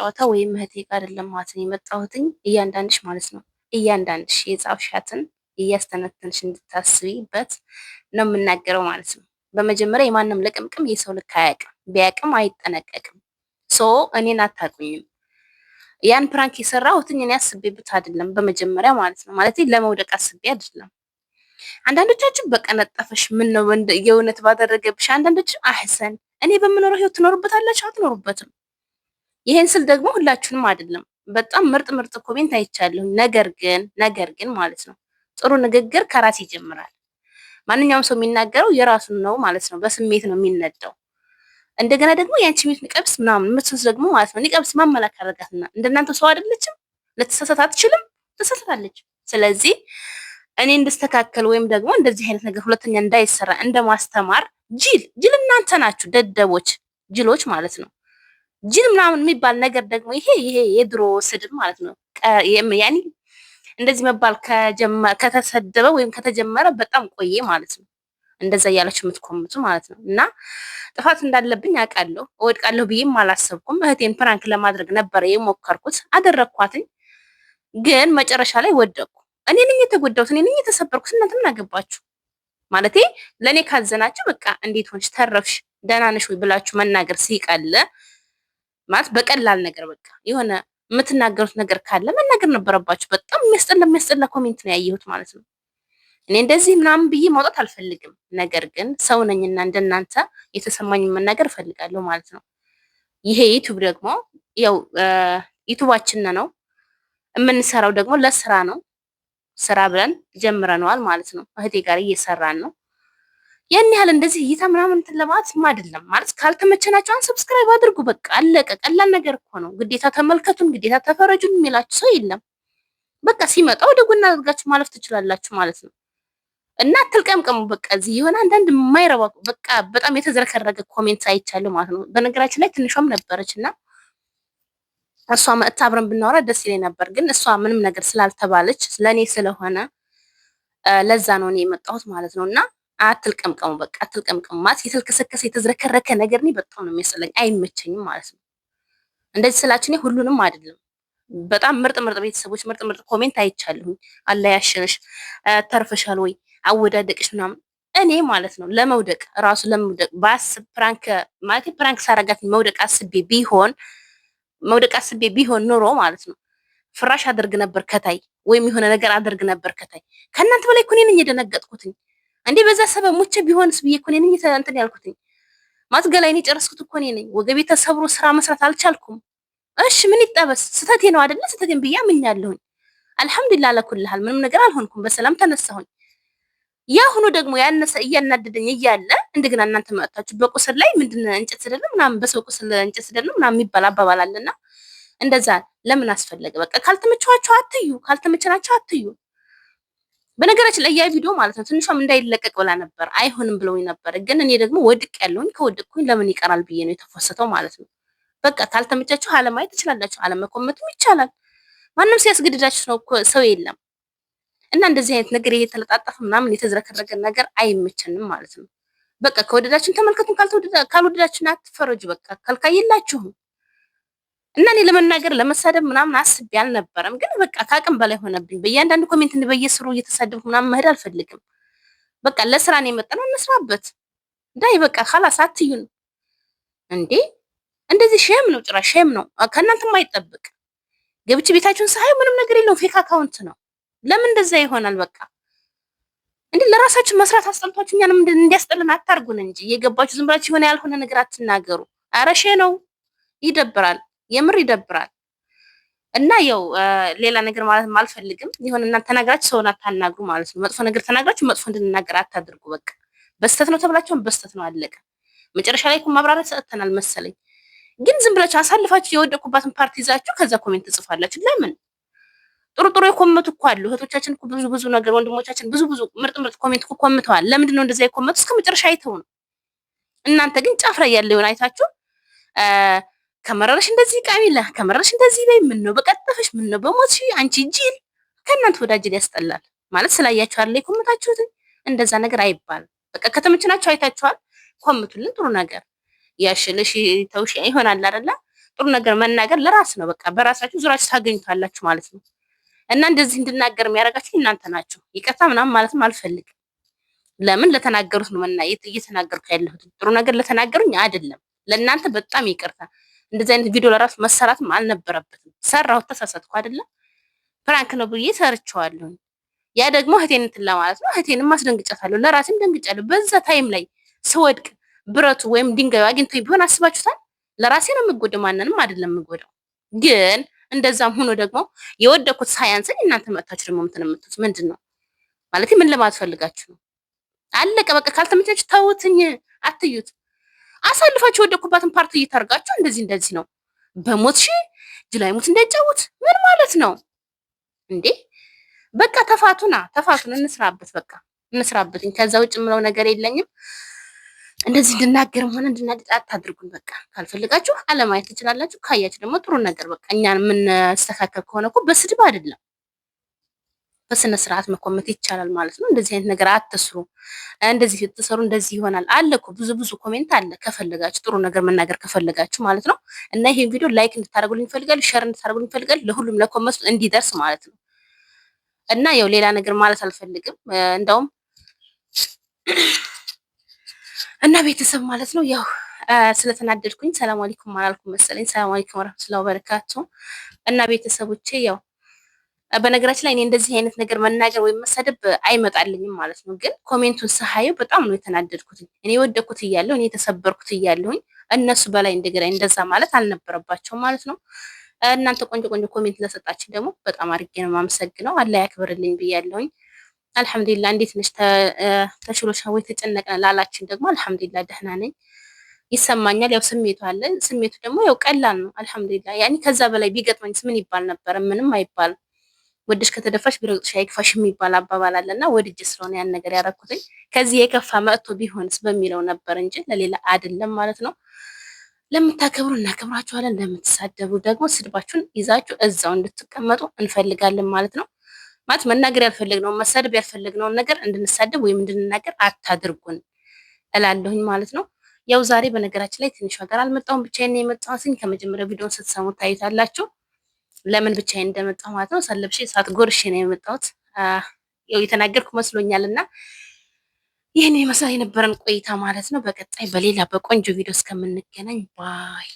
ጨዋታ ወይም እህቴ ጋር አይደለም ማለት ነው የመጣሁትኝ። እያንዳንድሽ ማለት ነው እያንዳንድሽ የጻፍሻትን እያስተነተንሽ እንድታስቢበት ነው የምናገረው ማለት ነው። በመጀመሪያ የማንም ልቅምቅም የሰው ልክ አያውቅም፣ ቢያውቅም አይጠነቀቅም። ሶ እኔን አታውቁኝም። ያን ፕራንክ የሰራሁትኝ እኔ አስቤበት አይደለም በመጀመሪያ ማለት ነው። ማለት ለመውደቅ አስቤ አይደለም። አንዳንዶቻችሁ በቀነጠፈሽ ምን ነው የእውነት ባደረገብሽ፣ አንዳንዶች አህሰን እኔ በምኖረው ህይወት ትኖሩበታላችሁ አትኖሩበትም። ይሄን ስል ደግሞ ሁላችሁንም አይደለም። በጣም ምርጥ ምርጥ ኮሜንት አይቻለሁ። ነገር ግን ማለት ነው ጥሩ ንግግር ከራስ ይጀምራል። ማንኛውም ሰው የሚናገረው የራሱን ነው ማለት ነው። በስሜት ነው የሚነዳው። እንደገና ደግሞ ያንቺ ቤት ንቀብስ ምናምን የምትሰስ ደግሞ ማለት ነው ንቀብስ ማመላክ አደረጋትና እንደናንተ ሰው አይደለችም። ልትሰሰት አትችልም፣ ትሰሰታለች። ስለዚህ እኔ እንድስተካከል ወይም ደግሞ እንደዚህ አይነት ነገር ሁለተኛ እንዳይሰራ እንደማስተማር ጅል እናንተ ናችሁ፣ ደደቦች ጅሎች ማለት ነው። ጅል ምናምን የሚባል ነገር ደግሞ ይሄ የድሮ ስድብ ማለት ነው። ያኒ እንደዚህ መባል ከተሰደበ ወይም ከተጀመረ በጣም ቆየ ማለት ነው። እንደዛ እያላችሁ የምትኮምቱ ማለት ነው። እና ጥፋት እንዳለብኝ አውቃለሁ። እወድቃለሁ ብዬም አላሰብኩም። እህቴን ፕራንክ ለማድረግ ነበረ የሞከርኩት፣ አደረግኳትኝ። ግን መጨረሻ ላይ ወደቅኩ። እኔ ነኝ የተጎዳሁት፣ እኔ ነኝ የተሰበርኩት። እናንተ ምን አገባችሁ? ማለቴ ለእኔ ካዘናችሁ በቃ እንዴት ሆንሽ፣ ተረፍሽ፣ ደህና ነሽ ወይ ብላችሁ መናገር ሲቀል ማለት በቀላል ነገር በቃ የሆነ የምትናገሩት ነገር ካለ መናገር ነበረባችሁ። በጣም የሚያስጠላ ኮሜንት ነው ያየሁት ማለት ነው። እኔ እንደዚህ ምናምን ብዬ ማውጣት አልፈልግም። ነገር ግን ሰው ነኝና እንደናንተ የተሰማኝ መናገር እፈልጋለሁ ማለት ነው። ይሄ ዩቲዩብ ደግሞ ያው ዩቲዩባችን ነው የምንሰራው ደግሞ ለስራ ነው። ስራ ብለን ጀምረነዋል ማለት ነው። እህቴ ጋር እየሰራን ነው። ያን ያህል እንደዚህ እይታ ምናምን እንትን ለማለት አይደለም ማለት ካልተመቸናችሁ ሰብስክራይብ አድርጉ። በቃ አለቀ። ቀላል ነገር እኮ ነው። ግዴታ ተመልከቱን፣ ግዴታ ተፈረጁን የሚላችሁ ሰው የለም። በቃ ሲመጣ ወደ ጎን አድርጋችሁ ማለፍ ትችላላችሁ ማለት ነው። እና አትልቀምቀሙ። በቃ እዚህ የሆነ አንዳንድ የማይረባ በቃ በጣም የተዝረከረገ ኮሜንት አይቻለሁ ማለት ነው። በነገራችን ላይ ትንሿም ነበረች እና እሷ መጥታ አብረን ብናወራ ደስ ይለኝ ነበር፣ ግን እሷ ምንም ነገር ስላልተባለች ለኔ ስለሆነ ለዛ ነው እኔ የመጣሁት ማለት ነው። እና አትልቀምቀሙ። በቃ አትልቀምቀሙ ማለት የተልከሰከሰ የተዝረከረከ ነገር እኔ በጣም ነው የሚያስጠላኝ፣ አይመቸኝም ማለት ነው። እንደዚህ ስላችሁ እኔ ሁሉንም አይደለም፣ በጣም ምርጥ ምርጥ ቤተሰቦች ምርጥ ምርጥ ኮሜንት አይቻለሁኝ። አላህ ያሽንሽ፣ ተርፈሻል ወይ አወዳደቅሽ ምናምን። እኔ ማለት ነው ለመውደቅ ራሱ ለመውደቅ ባስብ ፕራንክ ማለት ፕራንክ ሳረጋት መውደቅ አስቤ ቢሆን ኑሮ ማለት ነው ፍራሽ አደርግ ነበር ከታይ ወይም የሆነ ነገር አደርግ ነበር ከታይ። ከእናንተ በላይ እኮ እኔ ነኝ የደነገጥኩትኝ። እንዴ በዛ ሰበብ ሙቼ ቢሆንስ ብዬ እኮ እኔ ነኝ እንትን ያልኩትኝ። ማትገላይኔ ጨረስኩት እኮ እኔ ነኝ። ወገቤ ተሰብሮ ስራ መስራት አልቻልኩም። እሺ ምን ይጠበስ? ስተቴ ነው አይደለ? ስተቴን ብዬ አምኛለሁኝ። አልሐምዱሊላህ ለኩልሃል ምንም ነገር አልሆንኩም። በሰላም ተነሳሁኝ። ያ ሆኖ ደግሞ ያነሰ እያናደደኝ እያለ እንደገና እናንተ መጣችሁ በቁስል ላይ ምንድነው እንጨት ስደል ምናምን በሰው ቁስል እንጨት ስደል ምናምን የሚባል አባባል አለና እንደዛ ለምን አስፈለገ? በቃ ካልተመቻችሁ አትዩ፣ ካልተመቸናችሁ አትዩ። በነገራችን ላይ ያ ቪዲዮ ማለት ነው ትንሿም እንዳይለቀቅ ብላ ነበር፣ አይሆንም ብለውኝ ነበር። ግን እኔ ደግሞ ወድቅ ያለውኝ ከወድቅኩኝ ለምን ይቀራል ብዬ ነው የተፈሰተው ማለት ነው። በቃ ካልተመቻችሁ አለማየት ትችላላችሁ፣ አለመኮመትም ይቻላል። ማንም ሲያስገድዳችሁ ነው እኮ ሰው የለም። እና እንደዚህ አይነት ነገር ይሄ ተለጣጣፈ ምናምን የተዝረከረገ ነገር አይመቸንም ማለት ነው። በቃ ከወደዳችሁን ተመልከቱን፣ ካልወደዳችሁን አትፈረጁ። በቃ ከልካይላችሁም እና እኔ ለመናገር ለመሳደብ ምናምን አስቤ አልነበረም፣ ግን በቃ ከአቅም በላይ ሆነብኝ። በእያንዳንዱ ኮሜንት በየስሩ እየተሳደብኩ ምናምን መሄድ አልፈልግም። በቃ ለስራ ነው የመጣነው፣ እንስራበት። ዳይ በቃ خلاص አትዩን እንዴ! እንደዚህ ሼም ነው፣ ጭራሽ ሼም ነው። ከእናንተም አይጠብቅ። ገብቼ ቤታችሁን ሳይ ምንም ነገር የለውም፣ ፌክ አካውንት ነው። ለምን እንደዛ ይሆናል? በቃ እንዴ ለራሳችሁ መስራት አስጠልቷችሁ እኛንም እንዲያስጠልን አታርጉን እንጂ እየገባችሁ ዝም ብላችሁ የሆነ ያልሆነ ነገር አትናገሩ። አረሼ ነው፣ ይደብራል፣ የምር ይደብራል። እና ያው ሌላ ነገር ማለት አልፈልግም። ይሁን እናንተ ተናግራችሁ ሰውን አታናግሩ ማለት ነው። መጥፎ ነገር ተናግራችሁ መጥፎ እንድንናገር አታድርጉ። በቃ በስተት ነው ተብላችሁም በስተት ነው፣ አለቀ። መጨረሻ ላይ እኮ ማብራሪያ ሰጥተናል መሰለኝ። ግን ዝም ብላችሁ አሳልፋችሁ የወደቁባትን ፓርቲ ይዛችሁ ከዛ ኮሜንት ትጽፋላችሁ። ለምን? ጥሩ ጥሩ የኮመቱ እኮ አሉ እህቶቻችን እኮ ብዙ ነገር፣ ወንድሞቻችን ብዙ ምርጥ ኮሜንት እኮ ኮምተዋል። ለምንድን ነው እንደዛ የኮመቱ? እስከ መጨረሻ አይተው ነው። እናንተ ግን ጫፍ ላይ ያለውን አይታችሁ ከመረረሽ እንደዚህ ቃሚላ ከመረረሽ እንደዚህ በይ፣ ምን ነው በቀጠፈሽ፣ ምን ነው በሞትሽ፣ አንቺ ጂል። ከእናንተ ወዳጅል ያስጠላል ማለት ስላያችሁ አይደል የኮመታችሁት። እንደዛ ነገር አይባልም። በቃ ከተመችናችሁ አይታችኋል፣ ኮምቱልን ጥሩ ነገር። ያሽልሽ ተውሽ ይሆናል አይደለ? ጥሩ ነገር መናገር ለራስ ነው። በቃ በራሳችሁ ዙራችሁ ታገኙታላችሁ ማለት ነው። እና እንደዚህ እንድናገር የሚያደርጋችሁ እናንተ ናችሁ። ይቅርታ ምናምን ማለትም አልፈልግም። ለምን ለተናገሩት ነው እየተናገርኩ ያለሁት። ጥሩ ነገር ለተናገሩኝ አይደለም። ለእናንተ በጣም ይቅርታ። እንደዚህ አይነት ቪዲዮ ለራሱ መሰራትም አልነበረበትም። ሰራሁት፣ ተሳሳትኩ አይደለም። ፕራንክ ነው ብዬ ሰርቼዋለሁ። ያ ደግሞ እህቴን እንትን ለማለት ነው። እህቴንም አስደንግጫታለሁ፣ ለራሴም ደንግጫለሁ። በዛ ታይም ላይ ስወድቅ ብረቱ ወይም ድንጋዩ አግኝቶኝ ቢሆን አስባችሁታል? ለራሴ ነው የምጎደው፣ ማንንም አይደለም የምጎደው። ግን እንደዛም ሆኖ ደግሞ የወደኩት ሳያንሰኝ እናንተ መጥታችሁ ደግሞ እንትን የምትሉት ምንድን ነው ማለት? ምን ለማለት ፈልጋችሁ ነው? አለቀ በቃ። ካልተመቻችሁ ተውትኝ፣ አትዩት። አሳልፋችሁ የወደኩባትን ፓርት እየታርጋችሁ እንደዚህ እንደዚህ ነው በሞት ጅላይ ሞት እንዳይጫወት ምን ማለት ነው እንዴ? በቃ ተፋቱና ተፋቱን፣ እንስራበት፣ በቃ እንስራበት። ከዛ ውጭ የምለው ነገር የለኝም። እንደዚህ እንድናገርም ሆነ እንድናገር አታድርጉን። በቃ ካልፈልጋችሁ አለማየት ትችላላችሁ። ካያችሁ ደግሞ ጥሩ ነገር በቃ እኛን የምንስተካከል ከሆነ እኮ በስድብ አይደለም በስነ ስርዓት መኮመት ይቻላል ማለት ነው። እንደዚህ አይነት ነገር አትስሩ። እንደዚህ ስትሰሩ እንደዚህ ይሆናል አለ እኮ ብዙ ኮሜንት አለ። ከፈለጋችሁ ጥሩ ነገር መናገር ከፈለጋችሁ ማለት ነው። እና ይሄን ቪዲዮ ላይክ እንድታደርጉልኝ እፈልጋለሁ፣ ሼር እንድታደርጉልኝ እፈልጋለሁ፣ ለሁሉም ለኮመንት እንዲደርስ ማለት ነው። እና ያው ሌላ ነገር ማለት አልፈልግም እንደውም እና ቤተሰብ ማለት ነው ያው ስለተናደድኩኝ ሰላም አለይኩም አላልኩም መሰለኝ። ሰላም አለይኩም ወራህመቱላሂ ወበረካቱ። እና ቤተሰቦቼ ያው በነገራችን ላይ እኔ እንደዚህ አይነት ነገር መናገር ወይም መሰደብ አይመጣልኝም ማለት ነው። ግን ኮሜንቱን ስሃየው በጣም ነው የተናደድኩት። እኔ ወደኩት እያለሁ እኔ የተሰበርኩት እያለሁኝ እነሱ በላይ እንደገና እንደዛ ማለት አልነበረባቸውም ማለት ነው። እናንተ ቆንጆ ቆንጆ ኮሜንት ለሰጣችሁ ደግሞ በጣም አድርጌ ነው የማመሰግነው። አላህ ያክብርልኝ ብያለሁኝ። አልሐምዱሊላህ እንዴት ነሽ ተሽሎሻ ወይ ተጨነቅን ላላችን ደግሞ አልሐምዱሊላህ ደህና ነኝ፣ ይሰማኛል። ያው ስሜቱ አለ። ስሜቱ ደግሞ ያው ቀላል ነው። አልሐምዱሊላህ ያኔ ከዛ በላይ ቢገጥመኝስ ምን ይባል ነበር? ምንም አይባልም። ወድሽ ከተደፋሽ ቢረግጥሽ አይክፋሽ የሚባል አባባል አለና ወድጄ ስለሆነ ያን ነገር ያደረኩትኝ ከዚህ የከፋ መጥቶ ቢሆንስ በሚለው ነበር እንጂ ለሌላ አይደለም ማለት ነው። ለምታከብሩ እናከብራችኋለን፣ ለምትሳደቡ ደግሞ ስድባችሁን ይዛችሁ እዛው እንድትቀመጡ እንፈልጋለን ማለት ነው። ማለት መናገር ያልፈለግነውን መሳደብ ያልፈለግነውን ነገር እንድንሳደብ ወይም እንድንናገር አታድርጉን እላለሁኝ ማለት ነው። ያው ዛሬ በነገራችን ላይ ትንሽ ሀገር አልመጣሁም፣ ብቻዬን ነው የመጣሁት። ከመጀመሪያው ቪዲዮን ስትሰሙ ታዩታላችሁ ለምን ብቻዬን እንደመጣሁ ማለት ነው። ሳለብሽ ሳትጎርሽ ነው የመጣሁት። ያው የተናገርኩ መስሎኛልና ይህን ይመስላል የነበረን ቆይታ ማለት ነው። በቀጣይ በሌላ በቆንጆ ቪዲዮ እስከምንገናኝ ባይ